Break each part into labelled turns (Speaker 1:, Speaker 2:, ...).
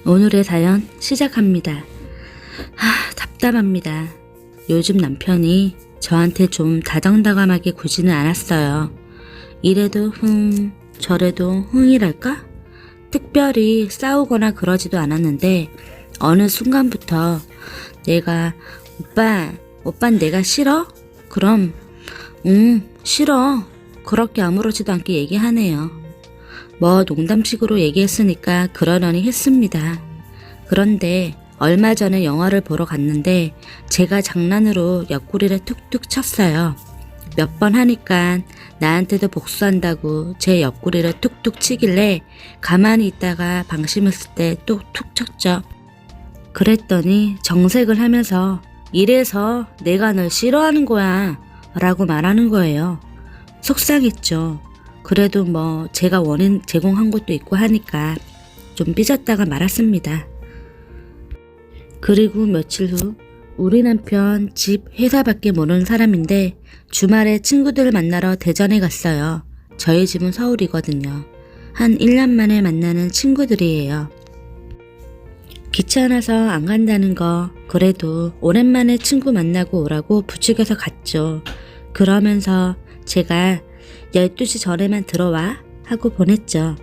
Speaker 1: 오늘의 사연 시작합니다. 답답합니다. 요즘 남편이 저한테 좀 다정다감하게 구지는 않았어요. 이래도 저래도 흥이랄까? 특별히 싸우거나 그러지도 않았는데 어느 순간부터 내가 오빤 내가 싫어? 그럼 싫어. 그렇게 아무렇지도 않게 얘기하네요. 뭐 농담식으로 얘기했으니까 그러려니 했습니다. 그런데 얼마 전에 영화를 보러 갔는데 제가 장난으로 옆구리를 툭툭 쳤어요. 몇 번 하니까 나한테도 복수한다고 제 옆구리를 툭툭 치길래 가만히 있다가 방심했을 때 또 툭 쳤죠. 그랬더니 정색을 하면서 이래서 내가 널 싫어하는 거야 라고 말하는 거예요. 속상했죠. 그래도 뭐 제가 원인 제공한 것도 있고 하니까 좀 삐졌다가 말았습니다. 그리고 며칠 후 우리 남편 집 회사밖에 모르는 사람인데 주말에 친구들을 만나러 대전에 갔어요. 저희 집은 서울이거든요. 한 1년 만에 만나는 친구들이에요. 귀찮아서 안 간다는 거 그래도 오랜만에 친구 만나고 오라고 부축해서 갔죠. 그러면서 제가 12시 전에만 들어와 하고 보냈죠.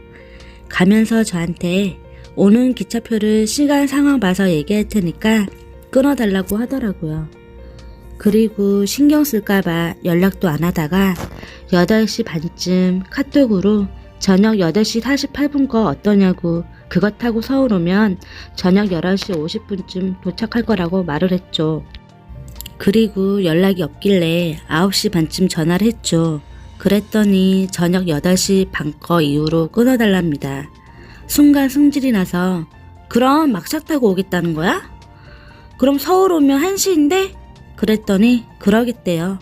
Speaker 1: 가면서 저한테 오는 기차표를 시간 상황 봐서 얘기할 테니까 끊어달라고 하더라고요. 그리고 신경 쓸까봐 연락도 안 하다가 8시 반쯤 카톡으로 저녁 8시 48분 거 어떠냐고 그거 타고 서울 오면 저녁 11시 50분쯤 도착할 거라고 말을 했죠. 그리고 연락이 없길래 9시 반쯤 전화를 했죠. 그랬더니 저녁 8시 반 거 이후로 끊어달랍니다. 순간 승질이 나서 그럼 막차 타고 오겠다는 거야? 그럼 서울 오면 1시인데? 그랬더니 그러겠대요.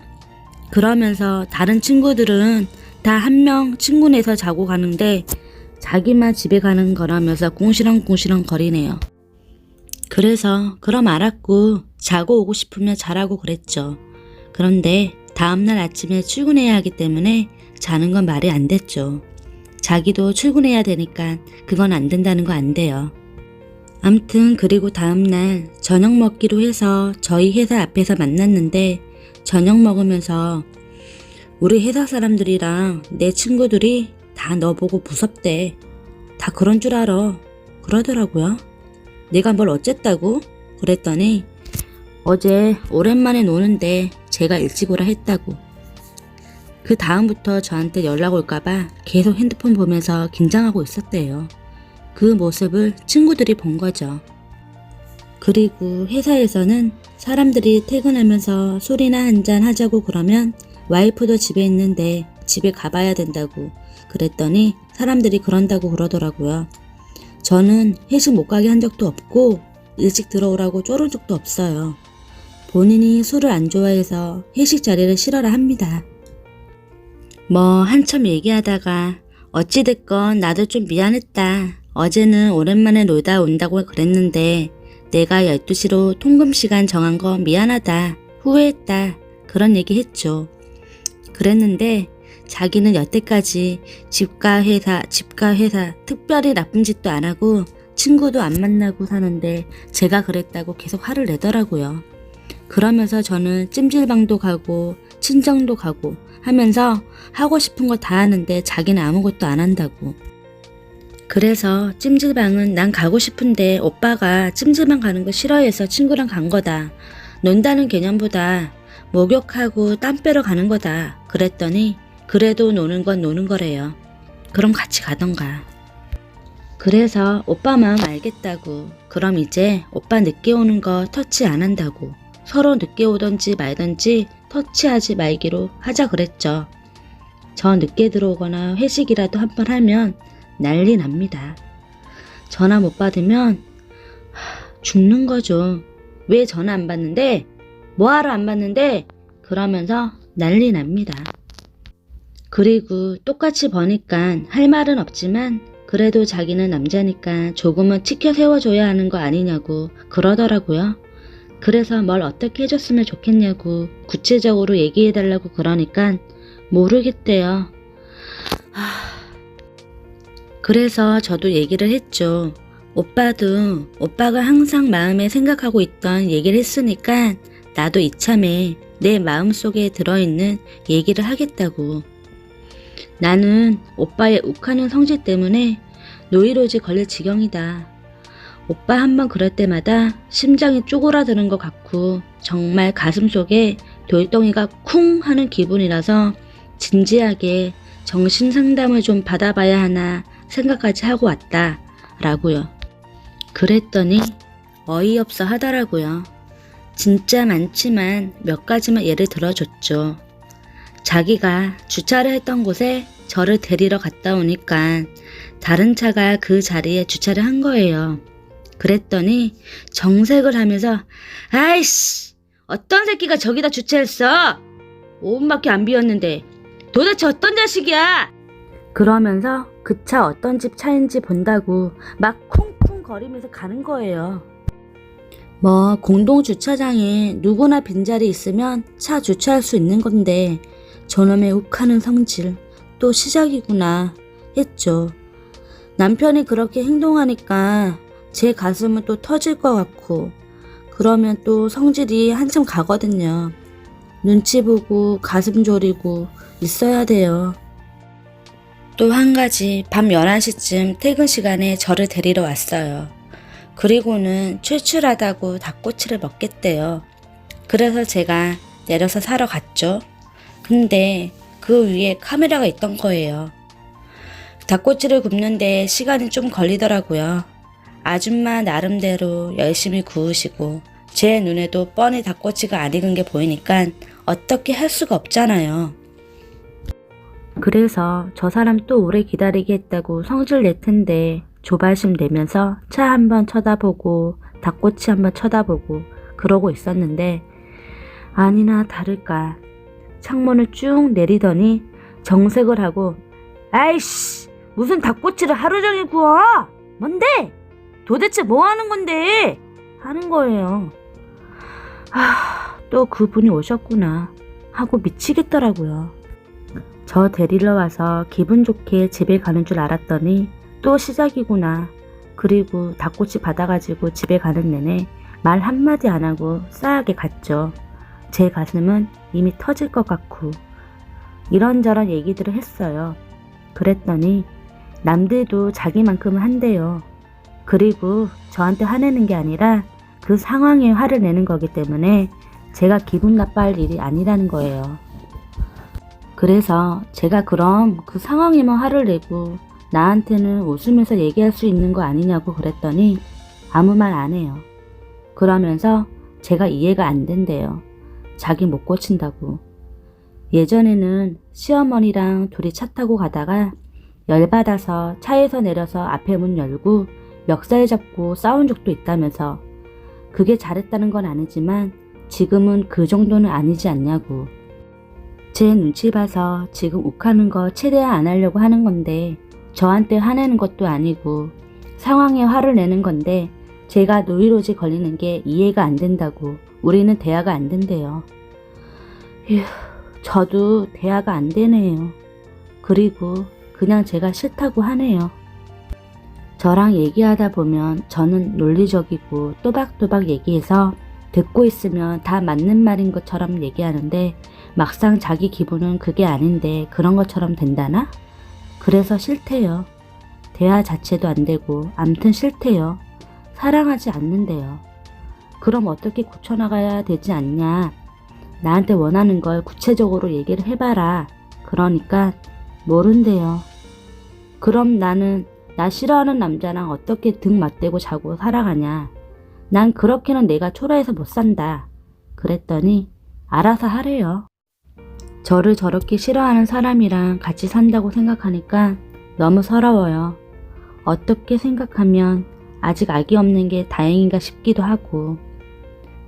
Speaker 1: 그러면서 다른 친구들은 다 한 명 친구 내서 자고 가는데 자기만 집에 가는 거라면서 궁시렁궁시렁 거리네요. 그래서 그럼 알았고 자고 오고 싶으면 자라고 그랬죠. 그런데 다음날 아침에 출근해야 하기 때문에 자는 건 말이 안 됐죠. 자기도 출근해야 되니까 그건 안 된다는 거 안 돼요. 암튼 그리고 다음날 저녁 먹기로 해서 저희 회사 앞에서 만났는데 저녁 먹으면서 우리 회사 사람들이랑 내 친구들이 다 너 보고 무섭대. 다 그런 줄 알아. 그러더라고요. 내가 뭘 어쨌다고? 그랬더니 어제 오랜만에 노는데 제가 일찍 오라 했다고. 그 다음부터 저한테 연락 올까봐 계속 핸드폰 보면서 긴장하고 있었대요. 그 모습을 친구들이 본 거죠. 그리고 회사에서는 사람들이 퇴근하면서 술이나 한잔 하자고 그러면 와이프도 집에 있는데 집에 가봐야 된다고 그랬더니 사람들이 그런다고 그러더라고요. 저는 회식 못 가게 한 적도 없고 일찍 들어오라고 쪼른 적도 없어요. 본인이 술을 안 좋아해서 회식 자리를 싫어라 합니다. 뭐 한참 얘기하다가 어찌됐건 나도 좀 미안했다. 어제는 오랜만에 놀다 온다고 그랬는데 내가 12시로 통금시간 정한 거 미안하다. 후회했다. 그런 얘기 했죠. 그랬는데 자기는 여태까지 집과 회사 특별히 나쁜 짓도 안 하고 친구도 안 만나고 사는데 제가 그랬다고 계속 화를 내더라고요. 그러면서 저는 찜질방도 가고 친정도 가고 하면서 하고 싶은 거 다 하는데 자기는 아무것도 안 한다고. 그래서 찜질방은 난 가고 싶은데 오빠가 찜질방 가는 거 싫어해서 친구랑 간 거다. 논다는 개념보다 목욕하고 땀 빼러 가는 거다. 그랬더니 그래도 노는 건 노는 거래요. 그럼 같이 가던가. 그래서 오빠 마음 알겠다고. 그럼 이제 오빠 늦게 오는 거 터치 안 한다고. 서로 늦게 오던지 말던지 터치하지 말기로 하자 그랬죠. 저 늦게 들어오거나 회식이라도 한 번 하면 난리 납니다. 전화 못 받으면 죽는 거죠. 왜 전화 안 받는데? 뭐하러 안 받는데? 그러면서 난리 납니다. 그리고 똑같이 버니까 할 말은 없지만 그래도 자기는 남자니까 조금은 치켜 세워줘야 하는 거 아니냐고 그러더라고요. 그래서 뭘 어떻게 해줬으면 좋겠냐고 구체적으로 얘기해달라고 그러니까 모르겠대요. 그래서 저도 얘기를 했죠. 오빠도 오빠가 항상 마음에 생각하고 있던 얘기를 했으니까 나도 이참에 내 마음속에 들어있는 얘기를 하겠다고. 나는 오빠의 욱하는 성질 때문에 노이로제 걸릴 지경이다. 오빠 한번 그럴 때마다 심장이 쪼그라드는 것 같고 정말 가슴속에 돌덩이가 쿵 하는 기분이라서 진지하게 정신상담을 좀 받아봐야 하나 생각까지 하고 왔다 라고요. 그랬더니 어이없어 하더라고요. 진짜 많지만 몇 가지만 예를 들어줬죠. 자기가 주차를 했던 곳에 저를 데리러 갔다 오니까 다른 차가 그 자리에 주차를 한 거예요. 그랬더니 정색을 하면서 아이씨 어떤 새끼가 저기다 주차했어? 5분밖에 안 비웠는데 도대체 어떤 자식이야? 그러면서 그 차 어떤 집 차인지 본다고 막 쿵쿵 거리면서 가는 거예요. 뭐 공동 주차장에 누구나 빈자리 있으면 차 주차할 수 있는 건데 저놈의 욱하는 성질 또 시작이구나 했죠. 남편이 그렇게 행동하니까 제 가슴은 또 터질 것 같고 그러면 또 성질이 한참 가거든요. 눈치 보고 가슴 졸이고 있어야 돼요. 또 한 가지 밤 11시쯤 퇴근 시간에 저를 데리러 왔어요. 그리고는 출출하다고 닭꼬치를 먹겠대요. 그래서 제가 내려서 사러 갔죠. 근데 그 위에 카메라가 있던 거예요. 닭꼬치를 굽는데 시간이 좀 걸리더라고요. 아줌마 나름대로 열심히 구우시고 제 눈에도 뻔히 닭꼬치가 안 익은 게 보이니까 어떻게 할 수가 없잖아요. 그래서 저 사람 또 오래 기다리게 했다고 성질 낼 텐데 조바심 내면서 차 한번 쳐다보고 닭꼬치 한번 쳐다보고 그러고 있었는데 아니나 다를까 창문을 쭉 내리더니 정색을 하고 아이씨 무슨 닭꼬치를 하루 종일 구워? 뭔데? 도대체 뭐 하는 건데? 하는 거예요. 또 그분이 오셨구나 하고 미치겠더라고요. 저 데리러 와서 기분 좋게 집에 가는 줄 알았더니 또 시작이구나. 그리고 닭꼬치 받아가지고 집에 가는 내내 말 한마디 안 하고 싸하게 갔죠. 제 가슴은 이미 터질 것 같고 이런저런 얘기들을 했어요. 그랬더니 남들도 자기만큼은 한대요. 그리고 저한테 화내는 게 아니라 그 상황에 화를 내는 거기 때문에 제가 기분 나빠할 일이 아니라는 거예요. 그래서 제가 그럼 그 상황에만 화를 내고 나한테는 웃으면서 얘기할 수 있는 거 아니냐고 그랬더니 아무 말 안 해요. 그러면서 제가 이해가 안 된대요. 자기 못 고친다고. 예전에는 시어머니랑 둘이 차 타고 가다가 열받아서 차에서 내려서 앞에 문 열고 멱살 잡고 싸운 적도 있다면서 그게 잘했다는 건 아니지만 지금은 그 정도는 아니지 않냐고. 제 눈치 봐서 지금 욱하는 거 최대한 안 하려고 하는 건데 저한테 화내는 것도 아니고 상황에 화를 내는 건데 제가 노이로제 걸리는 게 이해가 안 된다고. 우리는 대화가 안 된대요. 휴, 저도 대화가 안 되네요. 그리고 그냥 제가 싫다고 하네요. 저랑 얘기하다 보면 저는 논리적이고 또박또박 얘기해서 듣고 있으면 다 맞는 말인 것처럼 얘기하는데 막상 자기 기분은 그게 아닌데 그런 것처럼 된다나? 그래서 싫대요. 대화 자체도 안 되고 암튼 싫대요. 사랑하지 않는데요. 그럼 어떻게 고쳐나가야 되지 않냐. 나한테 원하는 걸 구체적으로 얘기를 해봐라. 그러니까 모른대요. 그럼 나는 나 싫어하는 남자랑 어떻게 등 맞대고 자고 살아가냐. 난 그렇게는 내가 초라해서 못 산다. 그랬더니 알아서 하래요. 저를 저렇게 싫어하는 사람이랑 같이 산다고 생각하니까 너무 서러워요. 어떻게 생각하면 아직 아기 없는 게 다행인가 싶기도 하고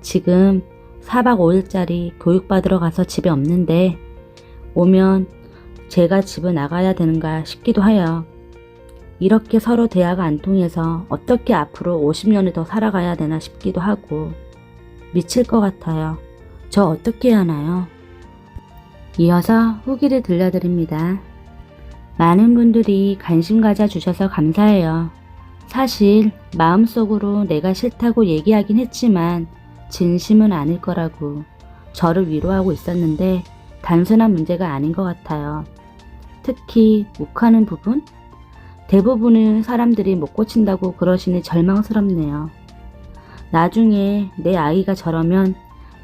Speaker 1: 지금 4박 5일짜리 교육받으러 가서 집에 없는데 오면 제가 집을 나가야 되는가 싶기도 해요. 이렇게 서로 대화가 안 통해서 어떻게 앞으로 50년을 더 살아가야 되나 싶기도 하고 미칠 것 같아요. 저 어떻게 해야 하나요? 이어서 후기를 들려드립니다. 많은 분들이 관심 가져주셔서 감사해요. 사실 마음속으로 내가 싫다고 얘기하긴 했지만 진심은 아닐 거라고 저를 위로하고 있었는데 단순한 문제가 아닌 것 같아요. 특히 욱하는 부분? 대부분의 사람들이 못 고친다고 그러시니 절망스럽네요. 나중에 내 아이가 저러면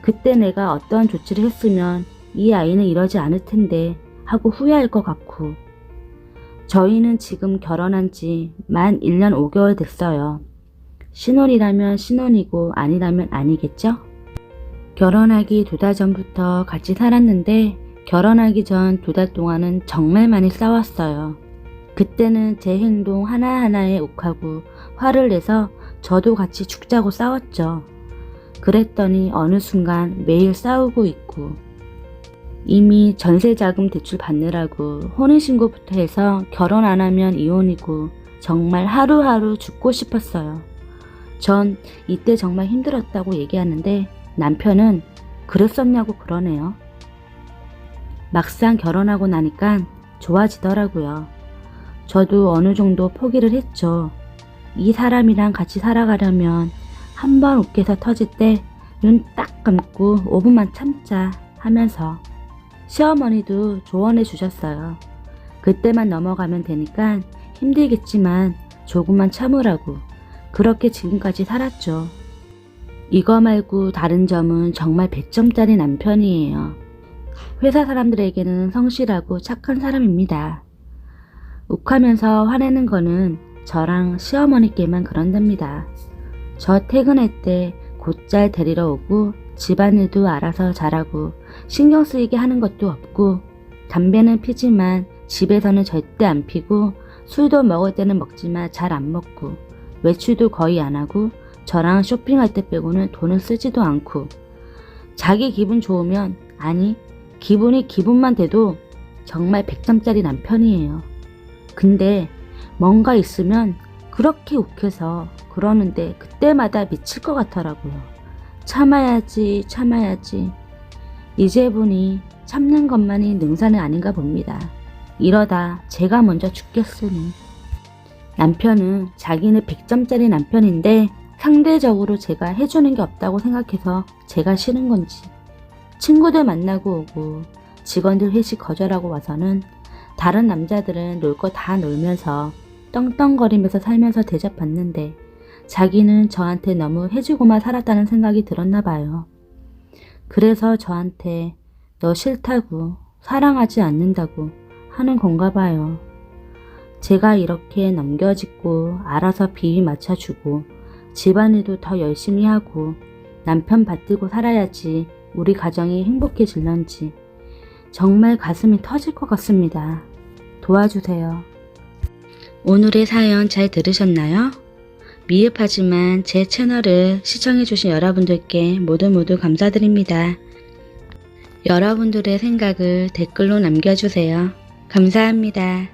Speaker 1: 그때 내가 어떠한 조치를 했으면 이 아이는 이러지 않을 텐데 하고 후회할 것 같고. 저희는 지금 결혼한 지 만 1년 5개월 됐어요. 신혼이라면 신혼이고 아니라면 아니겠죠? 결혼하기 2달 전부터 같이 살았는데 결혼하기 전 2달 동안은 정말 많이 싸웠어요. 그때는 제 행동 하나하나에 욱하고 화를 내서 저도 같이 죽자고 싸웠죠. 그랬더니 어느 순간 매일 싸우고 있고 이미 전세자금 대출 받느라고 혼인신고부터 해서 결혼 안 하면 이혼이고 정말 하루하루 죽고 싶었어요. 전 이때 정말 힘들었다고 얘기하는데 남편은 그랬었냐고 그러네요. 막상 결혼하고 나니까 좋아지더라고요. 저도 어느 정도 포기를 했죠. 이 사람이랑 같이 살아가려면 한 번 욱해서 터질 때 눈 딱 감고 5분만 참자 하면서 시어머니도 조언해 주셨어요. 그때만 넘어가면 되니까 힘들겠지만 조금만 참으라고. 그렇게 지금까지 살았죠. 이거 말고 다른 점은 정말 100점짜리 남편이에요. 회사 사람들에게는 성실하고 착한 사람입니다. 욱하면서 화내는 거는 저랑 시어머니께만 그런답니다. 저 퇴근할 때 곧잘 데리러 오고 집안일도 알아서 잘하고 신경 쓰이게 하는 것도 없고 담배는 피지만 집에서는 절대 안 피고 술도 먹을 때는 먹지만 잘 안 먹고 외출도 거의 안 하고 저랑 쇼핑할 때 빼고는 돈을 쓰지도 않고 자기 기분 좋으면 아니 기분이 기분만 돼도 정말 100점짜리 남편이에요. 근데 뭔가 있으면 그렇게 욱해서 그러는데 그때마다 미칠 것 같더라고요. 참아야지 참아야지. 이제 보니 참는 것만이 능사는 아닌가 봅니다. 이러다 제가 먼저 죽겠으니. 남편은 자기는 100점짜리 남편인데 상대적으로 제가 해주는 게 없다고 생각해서 제가 싫은 건지 친구들 만나고 오고 직원들 회식 거절하고 와서는 다른 남자들은 놀 거 다 놀면서 떵떵거리면서 살면서 대접받는데 자기는 저한테 너무 해주고만 살았다는 생각이 들었나 봐요. 그래서 저한테 너 싫다고 사랑하지 않는다고 하는 건가 봐요. 제가 이렇게 넘겨짚고 알아서 비위 맞춰주고 집안일도 더 열심히 하고 남편 받들고 살아야지 우리 가정이 행복해질런지 정말 가슴이 터질 것 같습니다. 도와주세요. 오늘의 사연 잘 들으셨나요? 미흡하지만 제 채널을 시청해주신 여러분들께 모두 감사드립니다. 여러분들의 생각을 댓글로 남겨주세요. 감사합니다.